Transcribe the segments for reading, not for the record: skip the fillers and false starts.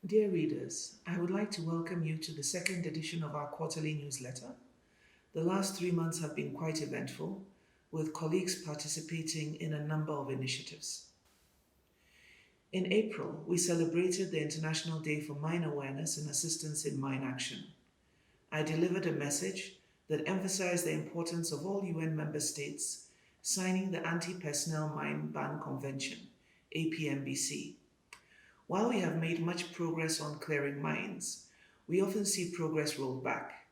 Dear readers, I would like to welcome you to the second edition of our quarterly newsletter. The last 3 months have been quite eventful, with colleagues participating in a number of initiatives. In April, we celebrated the International Day for Mine Awareness and Assistance in Mine Action. I delivered a message that emphasized the importance of all UN member states signing the Anti-Personnel Mine Ban Convention, APMBC. While we have made much progress on clearing mines, we often see progress rolled back.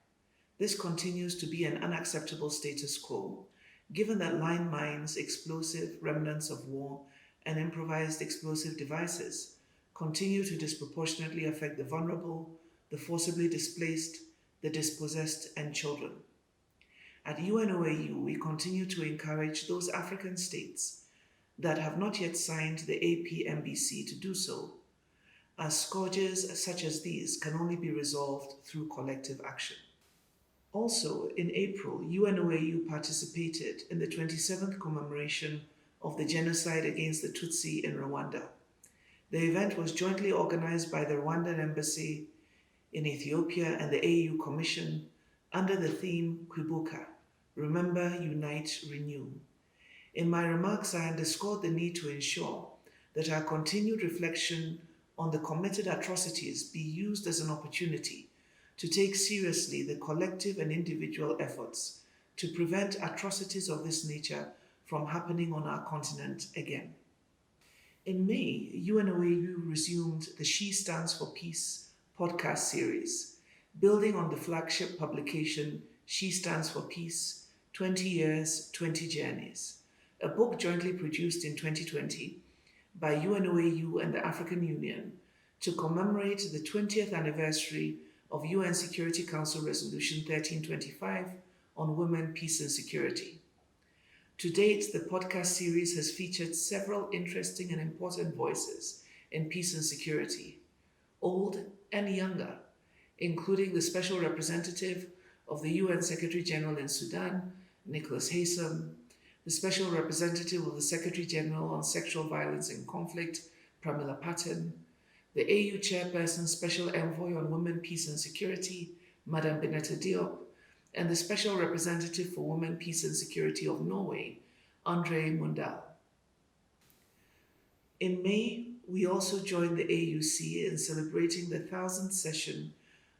This continues to be an unacceptable status quo, given that line mines, explosive remnants of war, and improvised explosive devices continue to disproportionately affect the vulnerable, the forcibly displaced, the dispossessed, and children. At UNOAU, we continue to encourage those African states that have not yet signed the APMBC to do so, as scourges such as these can only be resolved through collective action. Also, in April, UNOAU participated in the 27th commemoration of the genocide against the Tutsi in Rwanda. The event was jointly organized by the Rwandan Embassy in Ethiopia and the AU Commission under the theme Kwibuka, Remember, Unite, Renew. In my remarks, I underscored the need to ensure that our continued reflection on the committed atrocities be used as an opportunity to take seriously the collective and individual efforts to prevent atrocities of this nature from happening on our continent again. In May, UNOAU resumed the She Stands for Peace podcast series, building on the flagship publication She Stands for Peace 20 Years, 20 Journeys, a book jointly produced in 2020 by UNOAU and the African Union to commemorate the 20th anniversary of UN Security Council Resolution 1325 on women, peace, and security. To date, the podcast series has featured several interesting and important voices in peace and security, old and younger, including the Special Representative of the UN Secretary General in Sudan, Nicholas Haysom, the Special Representative of the Secretary General on Sexual Violence and Conflict, Pramila Patten, the AU Chairperson Special Envoy on Women, Peace and Security, Madame Benetta Diop, and the Special Representative for Women, Peace and Security of Norway, Andre Mundal. In May, we also joined the AUC in celebrating the 1,000th session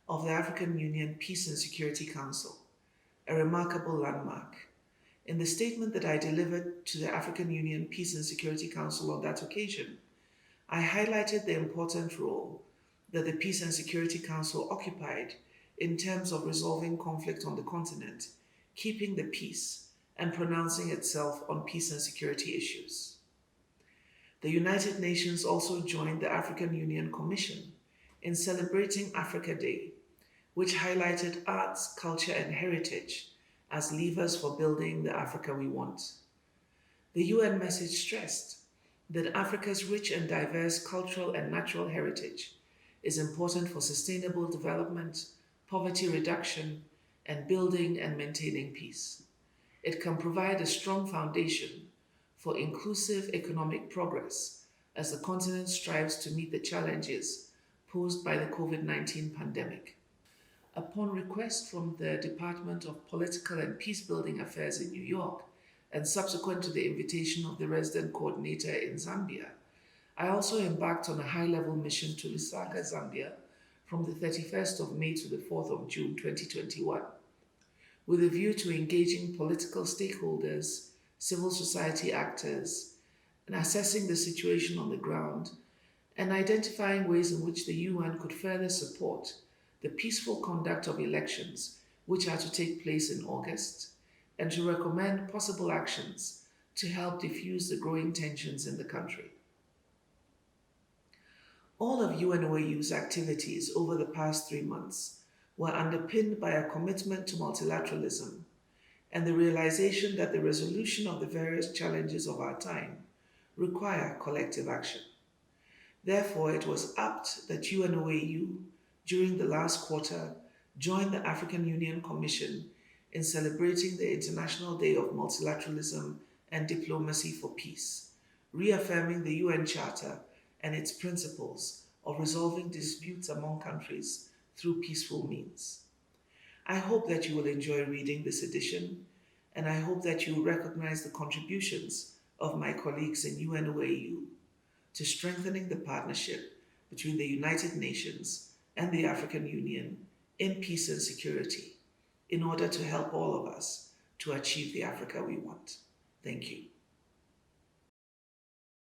of the African Union Peace and Security Council, a remarkable landmark. In the statement that I delivered to the African Union Peace and Security Council on that occasion, I highlighted the important role that the Peace and Security Council occupied in terms of resolving conflict on the continent, keeping the peace, and pronouncing itself on peace and security issues. The United Nations also joined the African Union Commission in celebrating Africa Day, which highlighted arts, culture, and heritage as levers for building the Africa we want. The UN message stressed that Africa's rich and diverse cultural and natural heritage is important for sustainable development, poverty reduction, and building and maintaining peace. It can provide a strong foundation for inclusive economic progress as the continent strives to meet the challenges posed by the COVID-19 pandemic. Upon request from the Department of Political and Peacebuilding Affairs in New York, and subsequent to the invitation of the resident coordinator in Zambia, I also embarked on a high-level mission to Lusaka, Zambia, from the 31st of May to the 4th of June 2021, with a view to engaging political stakeholders, civil society actors, and assessing the situation on the ground, and identifying ways in which the UN could further support the peaceful conduct of elections, which are to take place in August, and to recommend possible actions to help diffuse the growing tensions in the country. All of UNOAU's activities over the past 3 months were underpinned by a commitment to multilateralism and the realization that the resolution of the various challenges of our time require collective action. Therefore, it was apt that UNOAU, during the last quarter, joined the African Union Commission in celebrating the International Day of Multilateralism and Diplomacy for Peace, reaffirming the UN Charter and its principles of resolving disputes among countries through peaceful means. I hope that you will enjoy reading this edition, and I hope that you will recognize the contributions of my colleagues in UNOAU to strengthening the partnership between the United Nations and the African Union in peace and security in order to help all of us to achieve the Africa we want. Thank you.